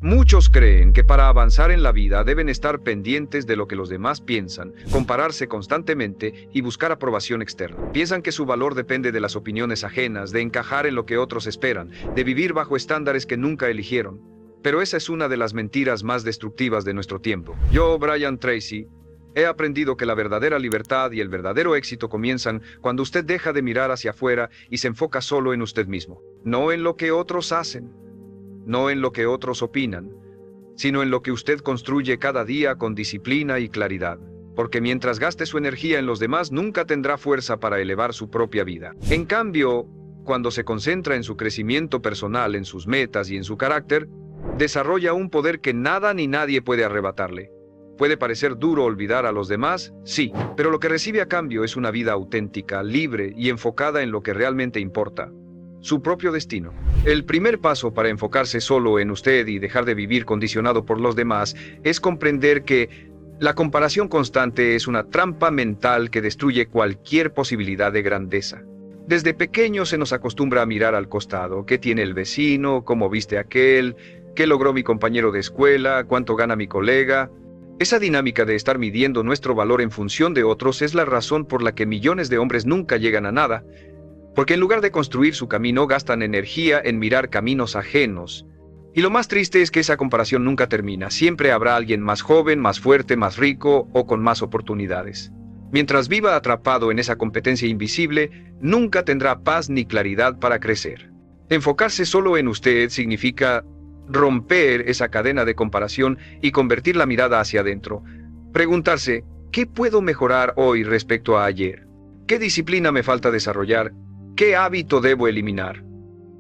Muchos creen que para avanzar en la vida deben estar pendientes de lo que los demás piensan, compararse constantemente y buscar aprobación externa. Piensan que su valor depende de las opiniones ajenas, de encajar en lo que otros esperan, de vivir bajo estándares que nunca eligieron. Pero esa es una de las mentiras más destructivas de nuestro tiempo. Yo, Brian Tracy, he aprendido que la verdadera libertad y el verdadero éxito comienzan cuando usted deja de mirar hacia afuera y se enfoca solo en usted mismo, no en lo que otros hacen. No en lo que otros opinan, sino en lo que usted construye cada día con disciplina y claridad. Porque mientras gaste su energía en los demás, nunca tendrá fuerza para elevar su propia vida. En cambio, cuando se concentra en su crecimiento personal, en sus metas y en su carácter, desarrolla un poder que nada ni nadie puede arrebatarle. Puede parecer duro olvidar a los demás, sí, pero lo que recibe a cambio es una vida auténtica, libre y enfocada en lo que realmente importa. Su propio destino. El primer paso para enfocarse solo en usted y dejar de vivir condicionado por los demás es comprender que la comparación constante es una trampa mental que destruye cualquier posibilidad de grandeza. Desde pequeño se nos acostumbra a mirar al costado, qué tiene el vecino, cómo viste aquel, qué logró mi compañero de escuela, cuánto gana mi colega. Esa dinámica de estar midiendo nuestro valor en función de otros es la razón por la que millones de hombres nunca llegan a nada. Porque en lugar de construir su camino, gastan energía en mirar caminos ajenos. Y lo más triste es que esa comparación nunca termina. Siempre habrá alguien más joven, más fuerte, más rico o con más oportunidades. Mientras viva atrapado en esa competencia invisible, nunca tendrá paz ni claridad para crecer. Enfocarse solo en usted significa romper esa cadena de comparación y convertir la mirada hacia adentro. Preguntarse, ¿qué puedo mejorar hoy respecto a ayer? ¿Qué disciplina me falta desarrollar? ¿Qué hábito debo eliminar?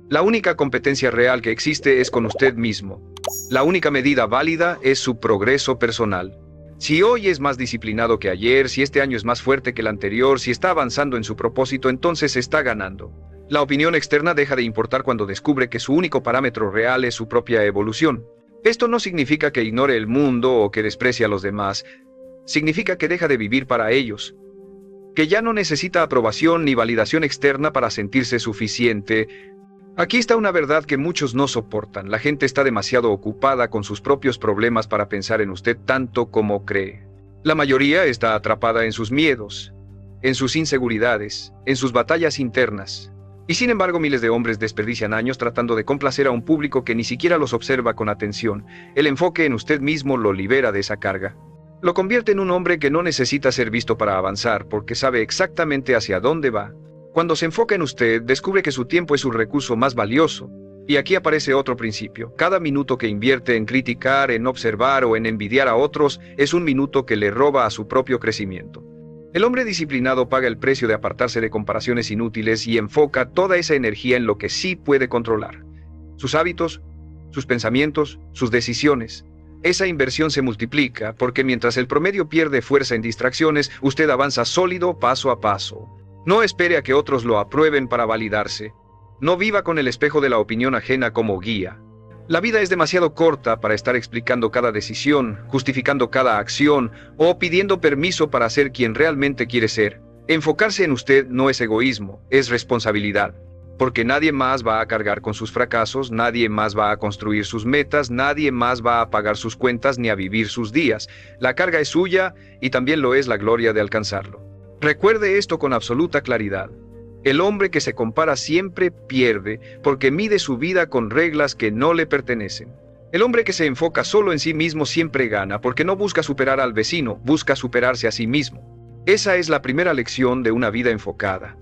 La única competencia real que existe es con usted mismo. La única medida válida es su progreso personal. Si hoy es más disciplinado que ayer, si este año es más fuerte que el anterior, si está avanzando en su propósito, entonces está ganando. La opinión externa deja de importar cuando descubre que su único parámetro real es su propia evolución. Esto no significa que ignore el mundo o que desprecie a los demás. Significa que deja de vivir para ellos. Que ya no necesita aprobación ni validación externa para sentirse suficiente. Aquí está una verdad que muchos no soportan. La gente está demasiado ocupada con sus propios problemas para pensar en usted tanto como cree. La mayoría está atrapada en sus miedos, en sus inseguridades, en sus batallas internas. Y sin embargo, miles de hombres desperdician años tratando de complacer a un público que ni siquiera los observa con atención. El enfoque en usted mismo lo libera de esa carga. Lo convierte en un hombre que no necesita ser visto para avanzar porque sabe exactamente hacia dónde va. Cuando se enfoca en usted, descubre que su tiempo es su recurso más valioso. Y aquí aparece otro principio. Cada minuto que invierte en criticar, en observar o en envidiar a otros es un minuto que le roba a su propio crecimiento. El hombre disciplinado paga el precio de apartarse de comparaciones inútiles y enfoca toda esa energía en lo que sí puede controlar. Sus hábitos, sus pensamientos, sus decisiones. Esa inversión se multiplica porque mientras el promedio pierde fuerza en distracciones, usted avanza sólido paso a paso. No espere a que otros lo aprueben para validarse. No viva con el espejo de la opinión ajena como guía. La vida es demasiado corta para estar explicando cada decisión, justificando cada acción o pidiendo permiso para ser quien realmente quiere ser. Enfocarse en usted no es egoísmo, es responsabilidad. Porque nadie más va a cargar con sus fracasos, nadie más va a construir sus metas, nadie más va a pagar sus cuentas ni a vivir sus días. La carga es suya y también lo es la gloria de alcanzarlo. Recuerde esto con absoluta claridad. El hombre que se compara siempre pierde porque mide su vida con reglas que no le pertenecen. El hombre que se enfoca solo en sí mismo siempre gana porque no busca superar al vecino, busca superarse a sí mismo. Esa es la primera lección de una vida enfocada.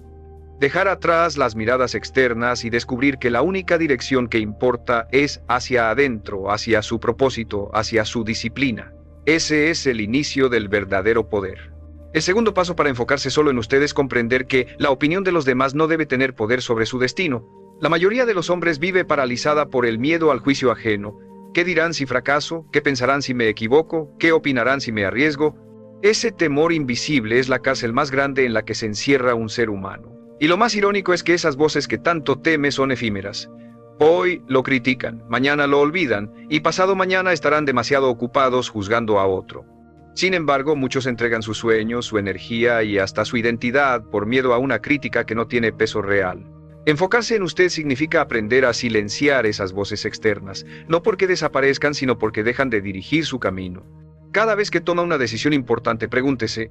Dejar atrás las miradas externas y descubrir que la única dirección que importa es hacia adentro, hacia su propósito, hacia su disciplina. Ese es el inicio del verdadero poder. El segundo paso para enfocarse solo en usted es comprender que la opinión de los demás no debe tener poder sobre su destino. La mayoría de los hombres vive paralizada por el miedo al juicio ajeno. ¿Qué dirán si fracaso? ¿Qué pensarán si me equivoco? ¿Qué opinarán si me arriesgo? Ese temor invisible es la cárcel más grande en la que se encierra un ser humano. Y lo más irónico es que esas voces que tanto teme son efímeras. Hoy lo critican, mañana lo olvidan y pasado mañana estarán demasiado ocupados juzgando a otro. Sin embargo, muchos entregan sus sueños, su energía y hasta su identidad por miedo a una crítica que no tiene peso real. Enfocarse en usted significa aprender a silenciar esas voces externas, no porque desaparezcan, sino porque dejan de dirigir su camino. Cada vez que toma una decisión importante, pregúntese,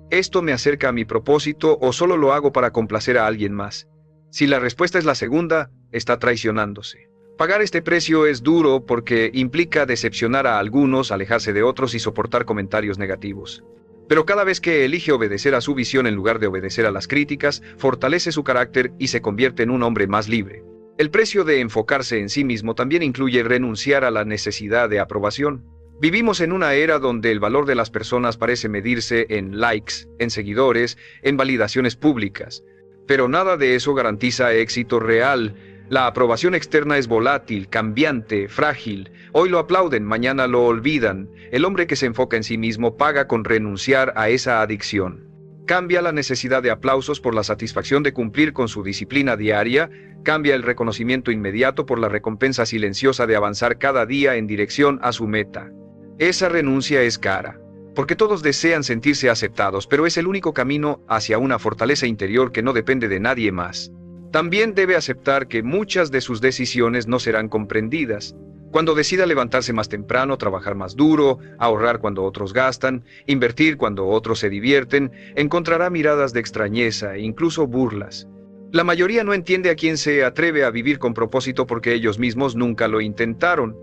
¿esto me acerca a mi propósito o solo lo hago para complacer a alguien más? Si la respuesta es la segunda, está traicionándose. Pagar este precio es duro porque implica decepcionar a algunos, alejarse de otros y soportar comentarios negativos. Pero cada vez que elige obedecer a su visión en lugar de obedecer a las críticas, fortalece su carácter y se convierte en un hombre más libre. El precio de enfocarse en sí mismo también incluye renunciar a la necesidad de aprobación. Vivimos en una era donde el valor de las personas parece medirse en likes, en seguidores, en validaciones públicas. Pero nada de eso garantiza éxito real. La aprobación externa es volátil, cambiante, frágil. Hoy lo aplauden, mañana lo olvidan. El hombre que se enfoca en sí mismo paga con renunciar a esa adicción. Cambia la necesidad de aplausos por la satisfacción de cumplir con su disciplina diaria, cambia el reconocimiento inmediato por la recompensa silenciosa de avanzar cada día en dirección a su meta. Esa renuncia es cara, porque todos desean sentirse aceptados, pero es el único camino hacia una fortaleza interior que no depende de nadie más. También debe aceptar que muchas de sus decisiones no serán comprendidas. Cuando decida levantarse más temprano, trabajar más duro, ahorrar cuando otros gastan, invertir cuando otros se divierten, encontrará miradas de extrañeza e incluso burlas. La mayoría no entiende a quién se atreve a vivir con propósito porque ellos mismos nunca lo intentaron.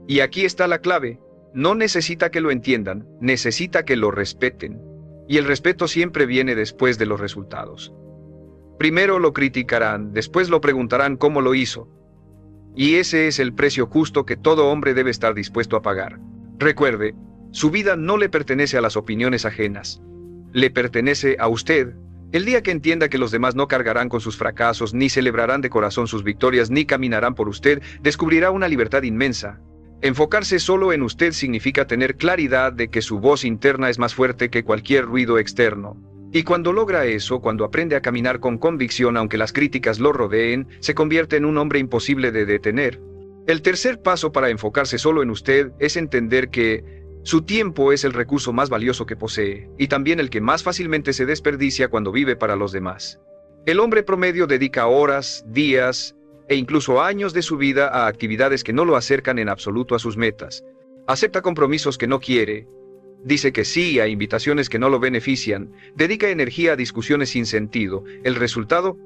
Y aquí está la clave. No necesita que lo entiendan, necesita que lo respeten. Y el respeto siempre viene después de los resultados. Primero lo criticarán, después lo preguntarán cómo lo hizo. Y ese es el precio justo que todo hombre debe estar dispuesto a pagar. Recuerde, su vida no le pertenece a las opiniones ajenas. Le pertenece a usted. El día que entienda que los demás no cargarán con sus fracasos, ni celebrarán de corazón sus victorias, ni caminarán por usted, descubrirá una libertad inmensa. Enfocarse solo en usted significa tener claridad de que su voz interna es más fuerte que cualquier ruido externo. Y cuando logra eso, cuando aprende a caminar con convicción aunque las críticas lo rodeen, se convierte en un hombre imposible de detener. El tercer paso para enfocarse solo en usted es entender que su tiempo es el recurso más valioso que posee, y también el que más fácilmente se desperdicia cuando vive para los demás. El hombre promedio dedica horas, días e incluso años de su vida a actividades que no lo acercan en absoluto a sus metas. Acepta compromisos que no quiere. Dice que sí a invitaciones que no lo benefician, dedica energía a discusiones sin sentido. El resultado,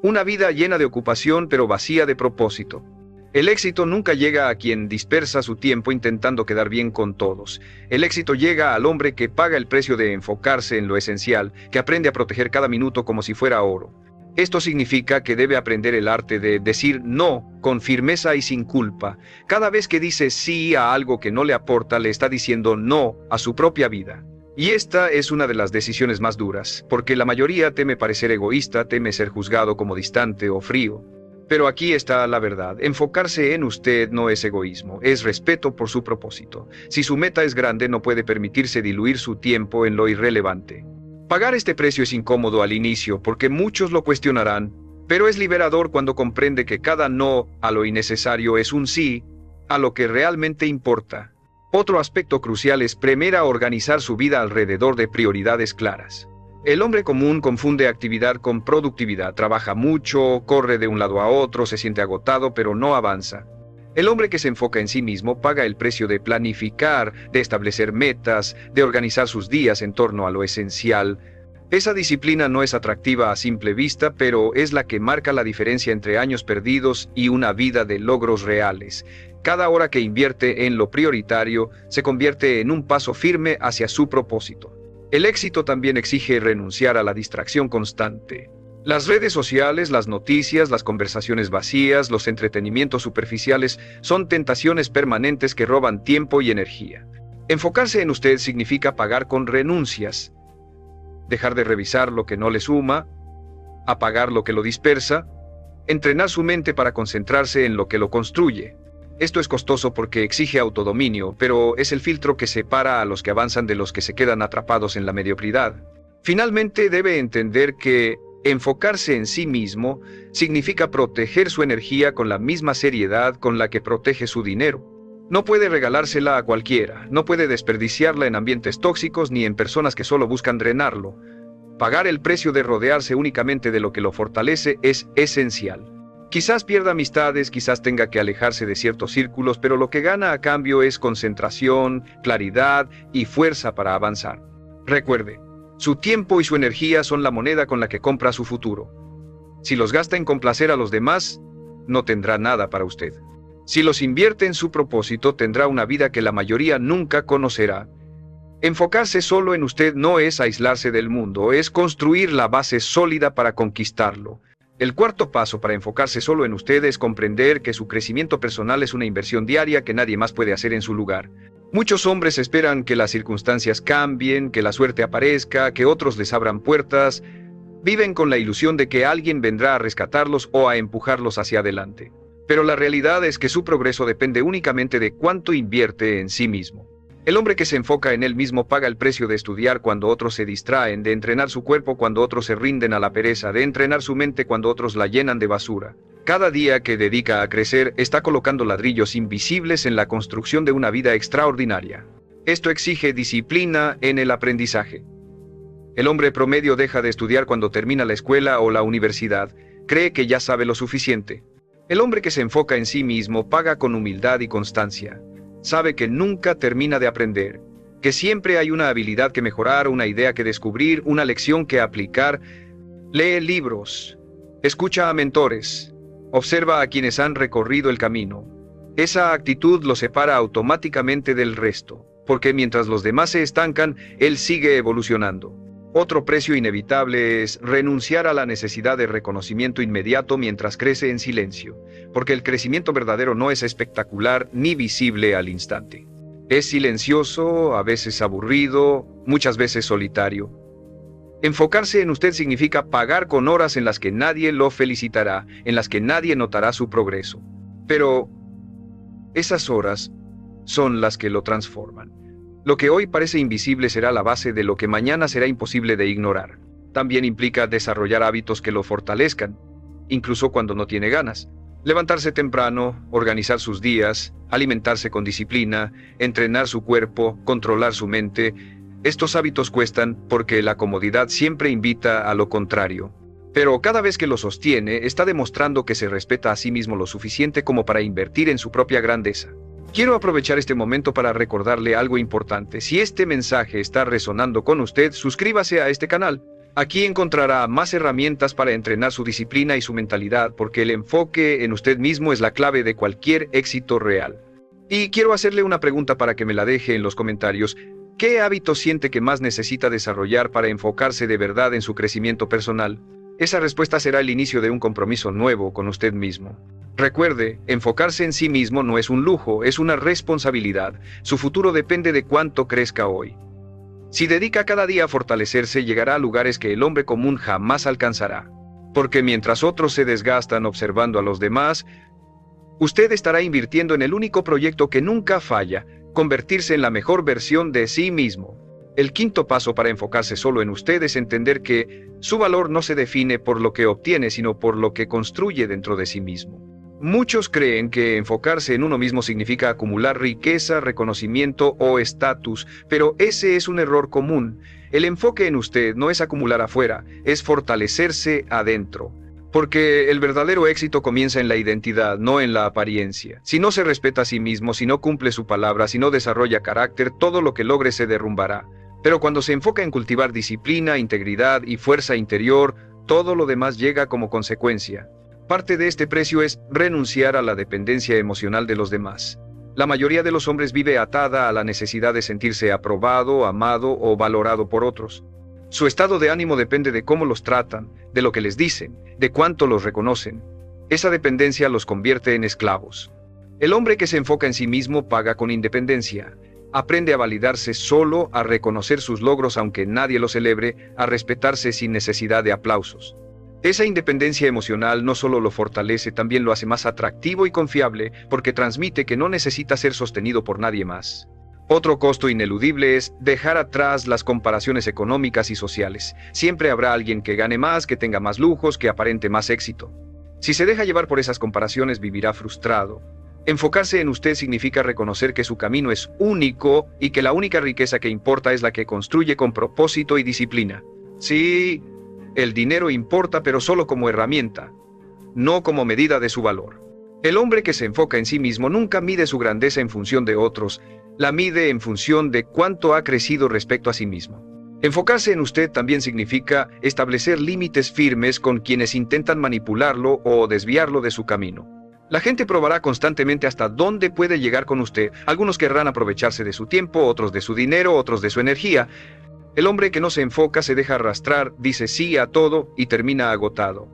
una vida llena de ocupación pero vacía de propósito. El éxito nunca llega a quien dispersa su tiempo intentando quedar bien con todos. El éxito llega al hombre que paga el precio de enfocarse en lo esencial, que aprende a proteger cada minuto como si fuera oro. Esto significa que debe aprender el arte de decir no con firmeza y sin culpa. Cada vez que dice sí a algo que no le aporta, le está diciendo no a su propia vida. Y esta es una de las decisiones más duras, porque la mayoría teme parecer egoísta, teme ser juzgado como distante o frío. Pero aquí está la verdad. Enfocarse en usted no es egoísmo, es respeto por su propósito. Si su meta es grande, no puede permitirse diluir su tiempo en lo irrelevante. Pagar este precio es incómodo al inicio porque muchos lo cuestionarán, pero es liberador cuando comprende que cada no a lo innecesario es un sí a lo que realmente importa. Otro aspecto crucial es aprender a organizar su vida alrededor de prioridades claras. El hombre común confunde actividad con productividad, trabaja mucho, corre de un lado a otro, se siente agotado pero no avanza. El hombre que se enfoca en sí mismo paga el precio de planificar, de establecer metas, de organizar sus días en torno a lo esencial. Esa disciplina no es atractiva a simple vista, pero es la que marca la diferencia entre años perdidos y una vida de logros reales. Cada hora que invierte en lo prioritario se convierte en un paso firme hacia su propósito. El éxito también exige renunciar a la distracción constante. Las redes sociales, las noticias, las conversaciones vacías, los entretenimientos superficiales son tentaciones permanentes que roban tiempo y energía. Enfocarse en usted significa pagar con renuncias. Dejar de revisar lo que no le suma, apagar lo que lo dispersa, entrenar su mente para concentrarse en lo que lo construye. Esto es costoso porque exige autodominio, pero es el filtro que separa a los que avanzan de los que se quedan atrapados en la mediocridad. Finalmente, debe entender que enfocarse en sí mismo significa proteger su energía con la misma seriedad con la que protege su dinero. No puede regalársela a cualquiera, no puede desperdiciarla en ambientes tóxicos ni en personas que solo buscan drenarlo. Pagar el precio de rodearse únicamente de lo que lo fortalece es esencial. Quizás pierda amistades, quizás tenga que alejarse de ciertos círculos, pero lo que gana a cambio es concentración, claridad y fuerza para avanzar. Recuerde, su tiempo y su energía son la moneda con la que compra su futuro. Si los gasta en complacer a los demás, no tendrá nada para usted. Si los invierte en su propósito, tendrá una vida que la mayoría nunca conocerá. Enfocarse solo en usted no es aislarse del mundo, es construir la base sólida para conquistarlo. El cuarto paso para enfocarse solo en usted es comprender que su crecimiento personal es una inversión diaria que nadie más puede hacer en su lugar. Muchos hombres esperan que las circunstancias cambien, que la suerte aparezca, que otros les abran puertas. Viven con la ilusión de que alguien vendrá a rescatarlos o a empujarlos hacia adelante. Pero la realidad es que su progreso depende únicamente de cuánto invierte en sí mismo. El hombre que se enfoca en él mismo paga el precio de estudiar cuando otros se distraen, de entrenar su cuerpo cuando otros se rinden a la pereza, de entrenar su mente cuando otros la llenan de basura. Cada día que dedica a crecer está colocando ladrillos invisibles en la construcción de una vida extraordinaria. Esto exige disciplina en el aprendizaje. El hombre promedio deja de estudiar cuando termina la escuela o la universidad, cree que ya sabe lo suficiente. El hombre que se enfoca en sí mismo paga con humildad y constancia. Sabe que nunca termina de aprender, que siempre hay una habilidad que mejorar, una idea que descubrir, una lección que aplicar. Lee libros, escucha a mentores, observa a quienes han recorrido el camino. Esa actitud lo separa automáticamente del resto, porque mientras los demás se estancan, él sigue evolucionando. Otro precio inevitable es renunciar a la necesidad de reconocimiento inmediato mientras crece en silencio, porque el crecimiento verdadero no es espectacular ni visible al instante. Es silencioso, a veces aburrido, muchas veces solitario. Enfocarse en usted significa pagar con horas en las que nadie lo felicitará, en las que nadie notará su progreso. Pero esas horas son las que lo transforman. Lo que hoy parece invisible será la base de lo que mañana será imposible de ignorar. También implica desarrollar hábitos que lo fortalezcan, incluso cuando no tiene ganas. Levantarse temprano, organizar sus días, alimentarse con disciplina, entrenar su cuerpo, controlar su mente. Estos hábitos cuestan porque la comodidad siempre invita a lo contrario. Pero cada vez que lo sostiene, está demostrando que se respeta a sí mismo lo suficiente como para invertir en su propia grandeza. Quiero aprovechar este momento para recordarle algo importante. Si este mensaje está resonando con usted, suscríbase a este canal. Aquí encontrará más herramientas para entrenar su disciplina y su mentalidad, porque el enfoque en usted mismo es la clave de cualquier éxito real. Y quiero hacerle una pregunta para que me la deje en los comentarios. ¿Qué hábito siente que más necesita desarrollar para enfocarse de verdad en su crecimiento personal? Esa respuesta será el inicio de un compromiso nuevo con usted mismo. Recuerde, enfocarse en sí mismo no es un lujo, es una responsabilidad. Su futuro depende de cuánto crezca hoy. Si dedica cada día a fortalecerse, llegará a lugares que el hombre común jamás alcanzará. Porque mientras otros se desgastan observando a los demás, usted estará invirtiendo en el único proyecto que nunca falla, convertirse en la mejor versión de sí mismo. El quinto paso para enfocarse solo en usted es entender que su valor no se define por lo que obtiene, sino por lo que construye dentro de sí mismo. Muchos creen que enfocarse en uno mismo significa acumular riqueza, reconocimiento o estatus, pero ese es un error común. El enfoque en usted no es acumular afuera, es fortalecerse adentro. Porque el verdadero éxito comienza en la identidad, no en la apariencia. Si no se respeta a sí mismo, si no cumple su palabra, si no desarrolla carácter, todo lo que logre se derrumbará. Pero cuando se enfoca en cultivar disciplina, integridad y fuerza interior, todo lo demás llega como consecuencia. Parte de este precio es renunciar a la dependencia emocional de los demás. La mayoría de los hombres vive atada a la necesidad de sentirse aprobado, amado o valorado por otros. Su estado de ánimo depende de cómo los tratan, de lo que les dicen, de cuánto los reconocen. Esa dependencia los convierte en esclavos. El hombre que se enfoca en sí mismo paga con independencia. Aprende a validarse solo, a reconocer sus logros aunque nadie los celebre, a respetarse sin necesidad de aplausos. Esa independencia emocional no solo lo fortalece, también lo hace más atractivo y confiable, porque transmite que no necesita ser sostenido por nadie más. Otro costo ineludible es dejar atrás las comparaciones económicas y sociales. Siempre habrá alguien que gane más, que tenga más lujos, que aparente más éxito. Si se deja llevar por esas comparaciones, vivirá frustrado. Enfocarse en usted significa reconocer que su camino es único y que la única riqueza que importa es la que construye con propósito y disciplina. Sí, el dinero importa, pero solo como herramienta, no como medida de su valor. El hombre que se enfoca en sí mismo nunca mide su grandeza en función de otros, la mide en función de cuánto ha crecido respecto a sí mismo. Enfocarse en usted también significa establecer límites firmes con quienes intentan manipularlo o desviarlo de su camino. La gente probará constantemente hasta dónde puede llegar con usted. Algunos querrán aprovecharse de su tiempo, otros de su dinero, otros de su energía. El hombre que no se enfoca se deja arrastrar, dice sí a todo y termina agotado.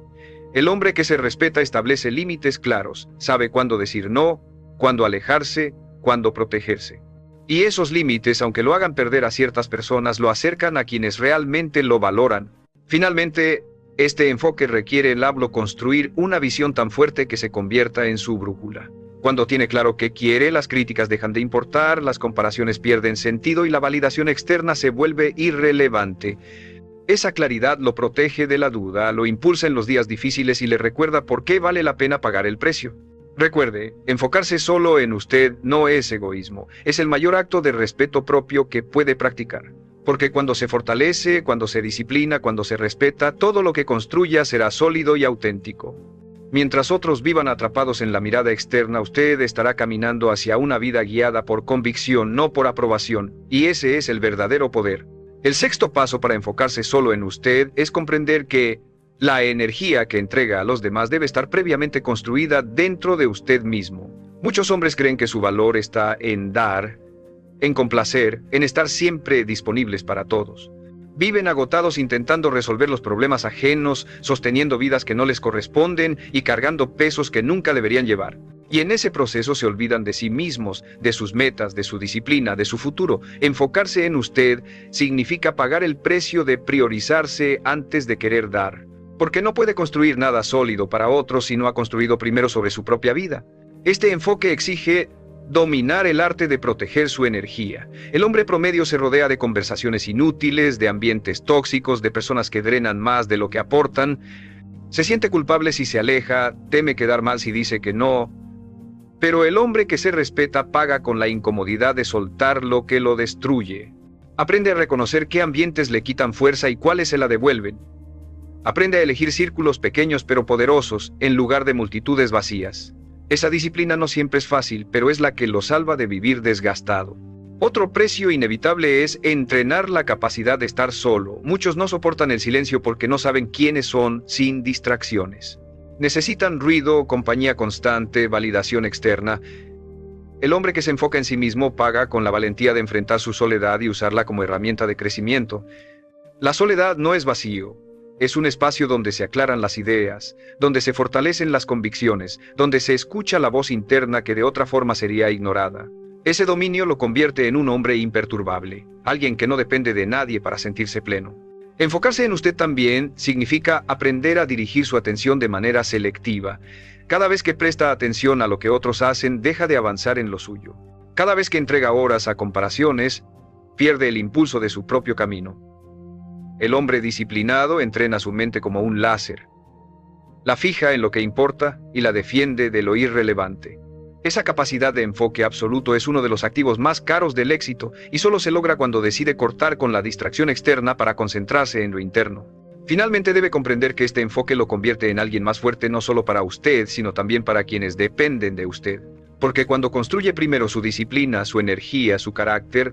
El hombre que se respeta establece límites claros, sabe cuándo decir no, cuándo alejarse, cuándo protegerse. Y esos límites, aunque lo hagan perder a ciertas personas, lo acercan a quienes realmente lo valoran. Finalmente, este enfoque requiere el hablo construir una visión tan fuerte que se convierta en su brújula. Cuando tiene claro qué quiere, las críticas dejan de importar, las comparaciones pierden sentido y la validación externa se vuelve irrelevante. Esa claridad lo protege de la duda, lo impulsa en los días difíciles y le recuerda por qué vale la pena pagar el precio. Recuerde, enfocarse solo en usted no es egoísmo, es el mayor acto de respeto propio que puede practicar. Porque cuando se fortalece, cuando se disciplina, cuando se respeta, todo lo que construya será sólido y auténtico. Mientras otros vivan atrapados en la mirada externa, usted estará caminando hacia una vida guiada por convicción, no por aprobación, y ese es el verdadero poder. El sexto paso para enfocarse solo en usted es comprender que la energía que entrega a los demás debe estar previamente construida dentro de usted mismo. Muchos hombres creen que su valor está en dar, en complacer, en estar siempre disponibles para todos. Viven agotados intentando resolver los problemas ajenos, sosteniendo vidas que no les corresponden y cargando pesos que nunca deberían llevar. Y en ese proceso se olvidan de sí mismos, de sus metas, de su disciplina, de su futuro. Enfocarse en usted significa pagar el precio de priorizarse antes de querer dar. Porque no puede construir nada sólido para otros si no ha construido primero sobre su propia vida. Este enfoque exige dominar el arte de proteger su energía. El hombre promedio se rodea de conversaciones inútiles, de ambientes tóxicos, de personas que drenan más de lo que aportan. Se siente culpable si se aleja, teme quedar mal si dice que no. Pero el hombre que se respeta paga con la incomodidad de soltar lo que lo destruye. Aprende a reconocer qué ambientes le quitan fuerza y cuáles se la devuelven. Aprende a elegir círculos pequeños pero poderosos en lugar de multitudes vacías. Esa disciplina no siempre es fácil, pero es la que lo salva de vivir desgastado. Otro precio inevitable es entrenar la capacidad de estar solo. Muchos no soportan el silencio porque no saben quiénes son sin distracciones. Necesitan ruido, compañía constante, validación externa. El hombre que se enfoca en sí mismo paga con la valentía de enfrentar su soledad y usarla como herramienta de crecimiento. La soledad no es vacío. Es un espacio donde se aclaran las ideas, donde se fortalecen las convicciones, donde se escucha la voz interna que de otra forma sería ignorada. Ese dominio lo convierte en un hombre imperturbable, alguien que no depende de nadie para sentirse pleno. Enfocarse en usted también significa aprender a dirigir su atención de manera selectiva. Cada vez que presta atención a lo que otros hacen, deja de avanzar en lo suyo. Cada vez que entrega horas a comparaciones, pierde el impulso de su propio camino. El hombre disciplinado entrena su mente como un láser. La fija en lo que importa y la defiende de lo irrelevante. Esa capacidad de enfoque absoluto es uno de los activos más caros del éxito y solo se logra cuando decide cortar con la distracción externa para concentrarse en lo interno. Finalmente debe comprender que este enfoque lo convierte en alguien más fuerte no solo para usted, sino también para quienes dependen de usted. Porque cuando construye primero su disciplina, su energía, su carácter,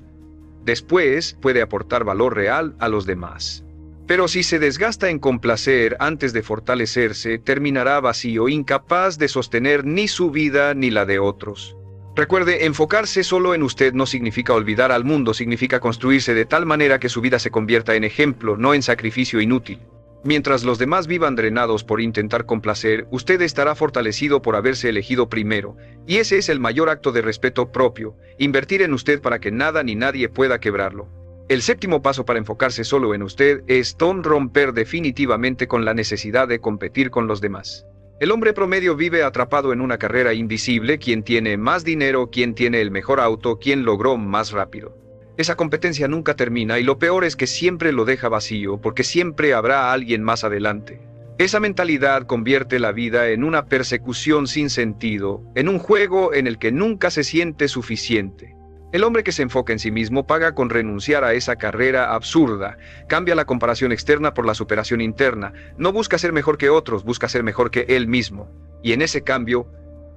después puede aportar valor real a los demás. Pero si se desgasta en complacer antes de fortalecerse, terminará vacío, incapaz de sostener ni su vida ni la de otros. Recuerde, enfocarse solo en usted no significa olvidar al mundo, significa construirse de tal manera que su vida se convierta en ejemplo, no en sacrificio inútil. Mientras los demás vivan drenados por intentar complacer, usted estará fortalecido por haberse elegido primero, y ese es el mayor acto de respeto propio, invertir en usted para que nada ni nadie pueda quebrarlo. El séptimo paso para enfocarse solo en usted es romper definitivamente con la necesidad de competir con los demás. El hombre promedio vive atrapado en una carrera invisible, quien tiene más dinero, quien tiene el mejor auto, quien logró más rápido. Esa competencia nunca termina y lo peor es que siempre lo deja vacío, porque siempre habrá alguien más adelante. Esa mentalidad convierte la vida en una persecución sin sentido, en un juego en el que nunca se siente suficiente. El hombre que se enfoca en sí mismo paga con renunciar a esa carrera absurda, cambia la comparación externa por la superación interna, no busca ser mejor que otros, busca ser mejor que él mismo, y en ese cambio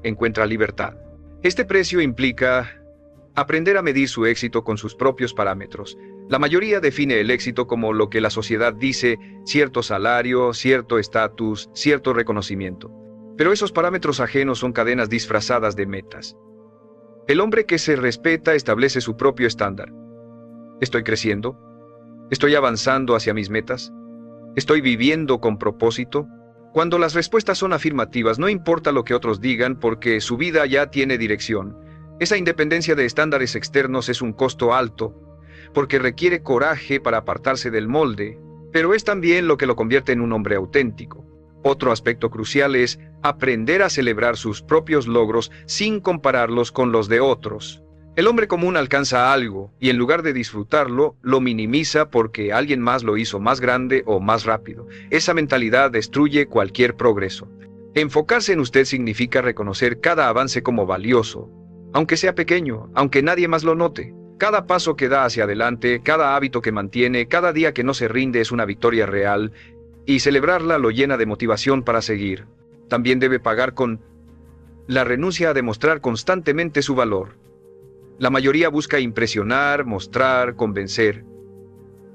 encuentra libertad. Este precio implica aprender a medir su éxito con sus propios parámetros. La mayoría define el éxito como lo que la sociedad dice, cierto salario, cierto estatus, cierto reconocimiento. Pero esos parámetros ajenos son cadenas disfrazadas de metas. El hombre que se respeta establece su propio estándar. ¿Estoy creciendo? ¿Estoy avanzando hacia mis metas? ¿Estoy viviendo con propósito? Cuando las respuestas son afirmativas, no importa lo que otros digan porque su vida ya tiene dirección. Esa independencia de estándares externos es un costo alto, porque requiere coraje para apartarse del molde, pero es también lo que lo convierte en un hombre auténtico. Otro aspecto crucial es aprender a celebrar sus propios logros sin compararlos con los de otros. El hombre común alcanza algo y en lugar de disfrutarlo, lo minimiza porque alguien más lo hizo más grande o más rápido. Esa mentalidad destruye cualquier progreso. Enfocarse en usted significa reconocer cada avance como valioso, aunque sea pequeño, aunque nadie más lo note. Cada paso que da hacia adelante, cada hábito que mantiene, cada día que no se rinde es una victoria real, y celebrarla lo llena de motivación para seguir. También debe pagar con la renuncia a demostrar constantemente su valor. La mayoría busca impresionar, mostrar, convencer.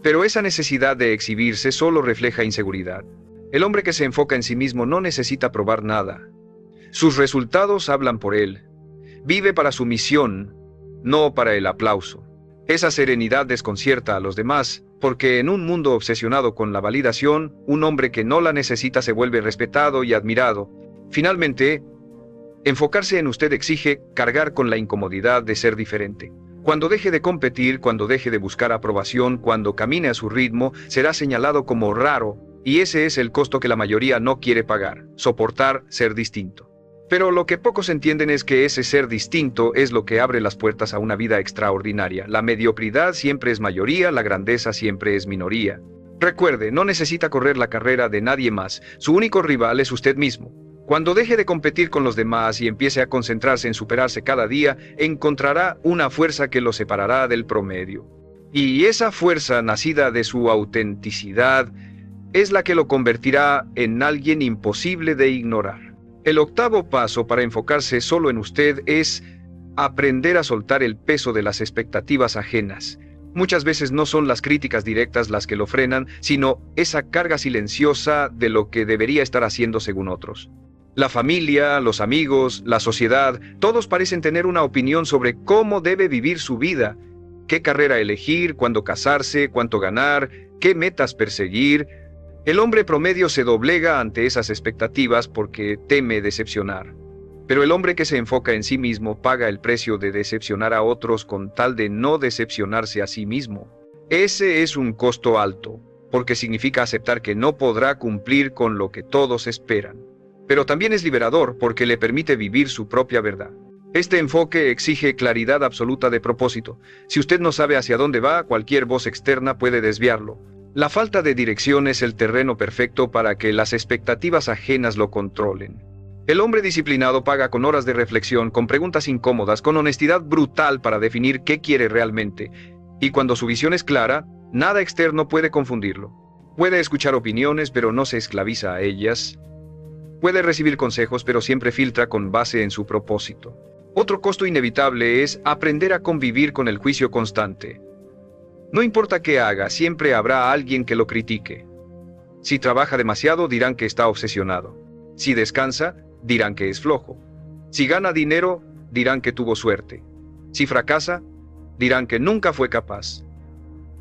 Pero esa necesidad de exhibirse solo refleja inseguridad. El hombre que se enfoca en sí mismo no necesita probar nada. Sus resultados hablan por él. Vive para su misión, no para el aplauso. Esa serenidad desconcierta a los demás, porque en un mundo obsesionado con la validación, un hombre que no la necesita se vuelve respetado y admirado. Finalmente, enfocarse en usted exige cargar con la incomodidad de ser diferente. Cuando deje de competir, cuando deje de buscar aprobación, cuando camine a su ritmo, será señalado como raro, y ese es el costo que la mayoría no quiere pagar, soportar ser distinto. Pero lo que pocos entienden es que ese ser distinto es lo que abre las puertas a una vida extraordinaria. La mediocridad siempre es mayoría, la grandeza siempre es minoría. Recuerde, no necesita correr la carrera de nadie más, su único rival es usted mismo. Cuando deje de competir con los demás y empiece a concentrarse en superarse cada día, encontrará una fuerza que lo separará del promedio. Y esa fuerza nacida de su autenticidad es la que lo convertirá en alguien imposible de ignorar. El octavo paso para enfocarse solo en usted es aprender a soltar el peso de las expectativas ajenas. Muchas veces no son las críticas directas las que lo frenan, sino esa carga silenciosa de lo que debería estar haciendo según otros. La familia, los amigos, la sociedad, todos parecen tener una opinión sobre cómo debe vivir su vida, qué carrera elegir, cuándo casarse, cuánto ganar, qué metas perseguir. El hombre promedio se doblega ante esas expectativas porque teme decepcionar. Pero el hombre que se enfoca en sí mismo paga el precio de decepcionar a otros con tal de no decepcionarse a sí mismo. Ese es un costo alto, porque significa aceptar que no podrá cumplir con lo que todos esperan. Pero también es liberador porque le permite vivir su propia verdad. Este enfoque exige claridad absoluta de propósito. Si usted no sabe hacia dónde va, cualquier voz externa puede desviarlo. La falta de dirección es el terreno perfecto para que las expectativas ajenas lo controlen. El hombre disciplinado paga con horas de reflexión, con preguntas incómodas, con honestidad brutal para definir qué quiere realmente. Y cuando su visión es clara, nada externo puede confundirlo. Puede escuchar opiniones, pero no se esclaviza a ellas. Puede recibir consejos, pero siempre filtra con base en su propósito. Otro costo inevitable es aprender a convivir con el juicio constante. No importa qué haga, siempre habrá alguien que lo critique. Si trabaja demasiado, dirán que está obsesionado. Si descansa, dirán que es flojo. Si gana dinero, dirán que tuvo suerte. Si fracasa, dirán que nunca fue capaz.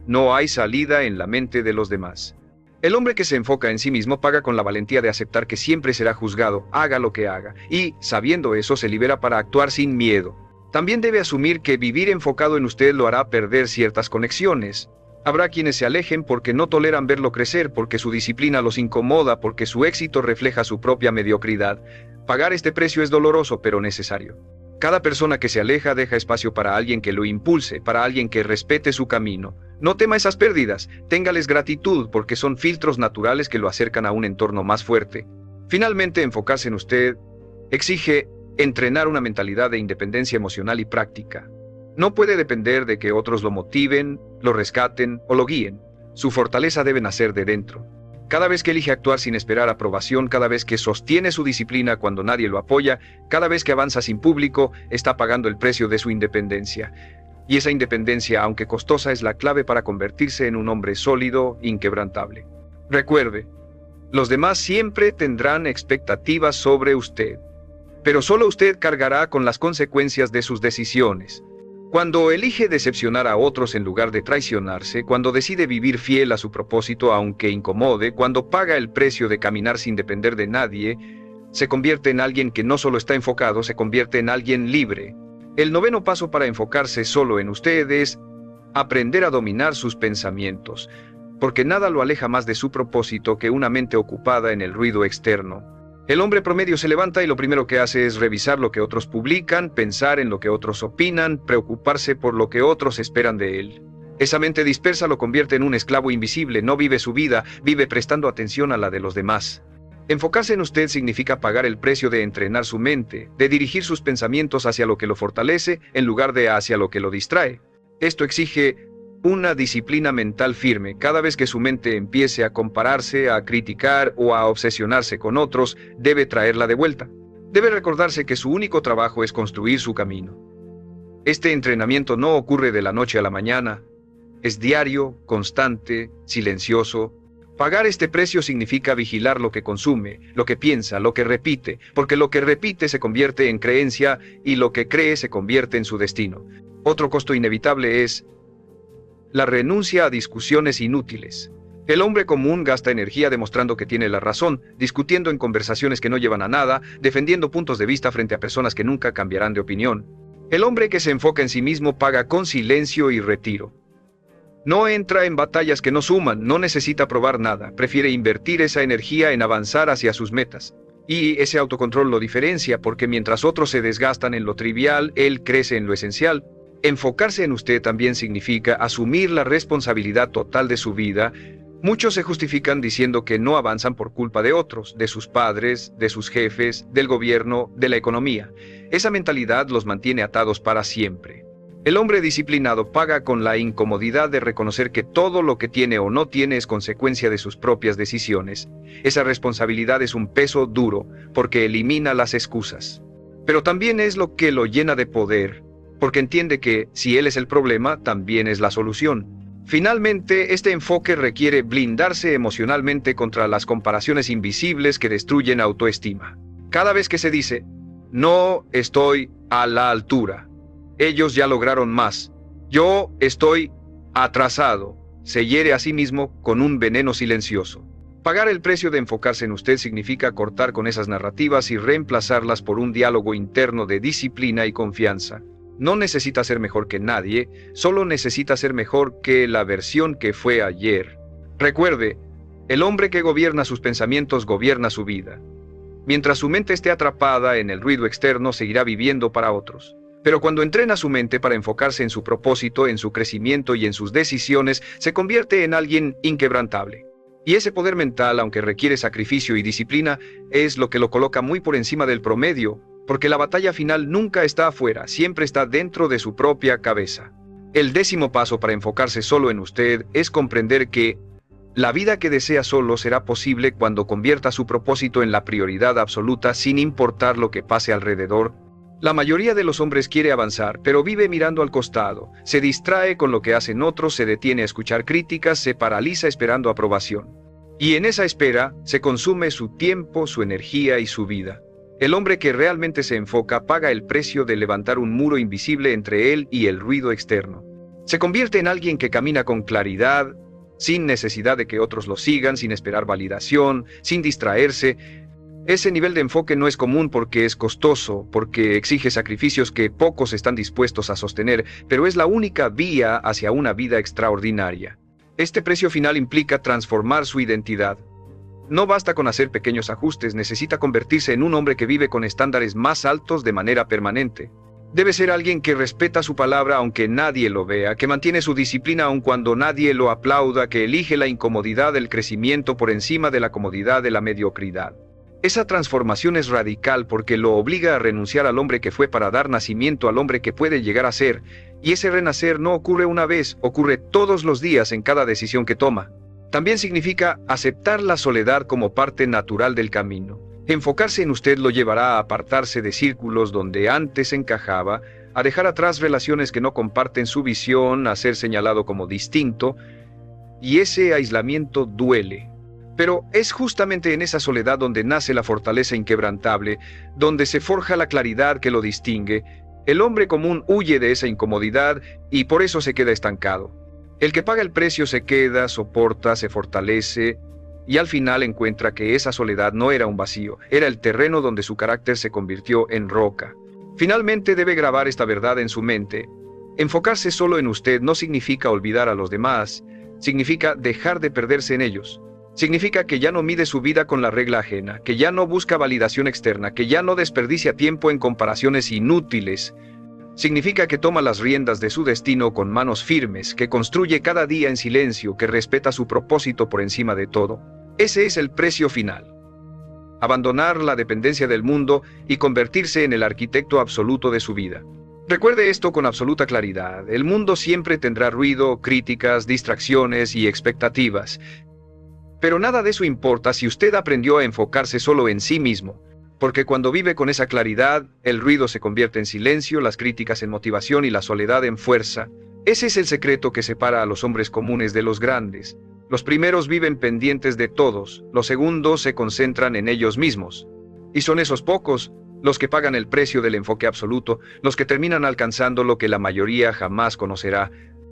No hay salida en la mente de los demás. El hombre que se enfoca en sí mismo paga con la valentía de aceptar que siempre será juzgado, haga lo que haga, y, sabiendo eso, se libera para actuar sin miedo. También debe asumir que vivir enfocado en usted lo hará perder ciertas conexiones. Habrá quienes se alejen porque no toleran verlo crecer, porque su disciplina los incomoda, porque su éxito refleja su propia mediocridad. Pagar este precio es doloroso, pero necesario. Cada persona que se aleja deja espacio para alguien que lo impulse, para alguien que respete su camino. No tema esas pérdidas, téngales gratitud porque son filtros naturales que lo acercan a un entorno más fuerte. Finalmente, enfocarse en usted exige entrenar una mentalidad de independencia emocional y práctica. No puede depender de que otros lo motiven, lo rescaten o lo guíen. Su fortaleza debe nacer de dentro. Cada vez que elige actuar sin esperar aprobación, cada vez que sostiene su disciplina cuando nadie lo apoya, cada vez que avanza sin público, está pagando el precio de su independencia. Y esa independencia, aunque costosa, es la clave para convertirse en un hombre sólido, inquebrantable. Recuerde, los demás siempre tendrán expectativas sobre usted, pero solo usted cargará con las consecuencias de sus decisiones. Cuando elige decepcionar a otros en lugar de traicionarse, cuando decide vivir fiel a su propósito aunque incomode, cuando paga el precio de caminar sin depender de nadie, se convierte en alguien que no solo está enfocado, se convierte en alguien libre. El noveno paso para enfocarse solo en usted es aprender a dominar sus pensamientos, porque nada lo aleja más de su propósito que una mente ocupada en el ruido externo. El hombre promedio se levanta y lo primero que hace es revisar lo que otros publican, pensar en lo que otros opinan, preocuparse por lo que otros esperan de él. Esa mente dispersa lo convierte en un esclavo invisible, no vive su vida, vive prestando atención a la de los demás. Enfocarse en usted significa pagar el precio de entrenar su mente, de dirigir sus pensamientos hacia lo que lo fortalece en lugar de hacia lo que lo distrae. Esto exige una disciplina mental firme. Cada vez que su mente empiece a compararse, a criticar o a obsesionarse con otros, debe traerla de vuelta. Debe recordarse que su único trabajo es construir su camino. Este entrenamiento no ocurre de la noche a la mañana. Es diario, constante, silencioso. Pagar este precio significa vigilar lo que consume, lo que piensa, lo que repite, porque lo que repite se convierte en creencia y lo que cree se convierte en su destino. Otro costo inevitable es la renuncia a discusiones inútiles. El hombre común gasta energía demostrando que tiene la razón, discutiendo en conversaciones que no llevan a nada, defendiendo puntos de vista frente a personas que nunca cambiarán de opinión. El hombre que se enfoca en sí mismo paga con silencio y retiro. No entra en batallas que no suman, no necesita probar nada, prefiere invertir esa energía en avanzar hacia sus metas. Y ese autocontrol lo diferencia porque mientras otros se desgastan en lo trivial, él crece en lo esencial. Enfocarse en usted también significa asumir la responsabilidad total de su vida. Muchos se justifican diciendo que no avanzan por culpa de otros, de sus padres, de sus jefes, del gobierno, de la economía. Esa mentalidad los mantiene atados para siempre. El hombre disciplinado paga con la incomodidad de reconocer que todo lo que tiene o no tiene es consecuencia de sus propias decisiones. Esa responsabilidad es un peso duro porque elimina las excusas. Pero también es lo que lo llena de poder, porque entiende que, si él es el problema, también es la solución. Finalmente, este enfoque requiere blindarse emocionalmente contra las comparaciones invisibles que destruyen autoestima. Cada vez que se dice, no estoy a la altura, ellos ya lograron más, yo estoy atrasado, se hiere a sí mismo con un veneno silencioso. Pagar el precio de enfocarse en usted significa cortar con esas narrativas y reemplazarlas por un diálogo interno de disciplina y confianza. No necesita ser mejor que nadie, solo necesita ser mejor que la versión que fue ayer. Recuerde, el hombre que gobierna sus pensamientos gobierna su vida. Mientras su mente esté atrapada en el ruido externo, seguirá viviendo para otros. Pero cuando entrena su mente para enfocarse en su propósito, en su crecimiento y en sus decisiones, se convierte en alguien inquebrantable. Y ese poder mental, aunque requiere sacrificio y disciplina, es lo que lo coloca muy por encima del promedio, porque la batalla final nunca está afuera, siempre está dentro de su propia cabeza. El 10º paso para enfocarse solo en usted es comprender que la vida que desea solo será posible cuando convierta su propósito en la prioridad absoluta sin importar lo que pase alrededor. La mayoría de los hombres quiere avanzar, pero vive mirando al costado, se distrae con lo que hacen otros, se detiene a escuchar críticas, se paraliza esperando aprobación. Y en esa espera se consume su tiempo, su energía y su vida. El hombre que realmente se enfoca paga el precio de levantar un muro invisible entre él y el ruido externo. Se convierte en alguien que camina con claridad, sin necesidad de que otros lo sigan, sin esperar validación, sin distraerse. Ese nivel de enfoque no es común porque es costoso, porque exige sacrificios que pocos están dispuestos a sostener, pero es la única vía hacia una vida extraordinaria. Este precio final implica transformar su identidad. No basta con hacer pequeños ajustes, necesita convertirse en un hombre que vive con estándares más altos de manera permanente. Debe ser alguien que respeta su palabra aunque nadie lo vea, que mantiene su disciplina aun cuando nadie lo aplauda, que elige la incomodidad del crecimiento por encima de la comodidad de la mediocridad. Esa transformación es radical porque lo obliga a renunciar al hombre que fue para dar nacimiento al hombre que puede llegar a ser. y ese renacer no ocurre una vez, ocurre todos los días en cada decisión que toma. También significa aceptar la soledad como parte natural del camino. Enfocarse en usted lo llevará a apartarse de círculos donde antes encajaba, a dejar atrás relaciones que no comparten su visión, a ser señalado como distinto, y ese aislamiento duele. Pero es justamente en esa soledad donde nace la fortaleza inquebrantable, donde se forja la claridad que lo distingue. El hombre común huye de esa incomodidad y por eso se queda estancado. El que paga el precio se queda, soporta, se fortalece y al final encuentra que esa soledad no era un vacío, era el terreno donde su carácter se convirtió en roca. Finalmente debe grabar esta verdad en su mente. Enfocarse solo en usted no significa olvidar a los demás, significa dejar de perderse en ellos. Significa que ya no mide su vida con la regla ajena, que ya no busca validación externa, que ya no desperdicia tiempo en comparaciones inútiles. Significa que toma las riendas de su destino con manos firmes, que construye cada día en silencio, que respeta su propósito por encima de todo. Ese es el precio final. Abandonar la dependencia del mundo y convertirse en el arquitecto absoluto de su vida. Recuerde esto con absoluta claridad. El mundo siempre tendrá ruido, críticas, distracciones y expectativas. Pero nada de eso importa si usted aprendió a enfocarse solo en sí mismo, porque cuando vive con esa claridad, el ruido se convierte en silencio, las críticas en motivación y la soledad en fuerza. Ese es el secreto que separa a los hombres comunes de los grandes. Los primeros viven pendientes de todos, los segundos se concentran en ellos mismos. Y son esos pocos los que pagan el precio del enfoque absoluto, los que terminan alcanzando lo que la mayoría jamás conocerá,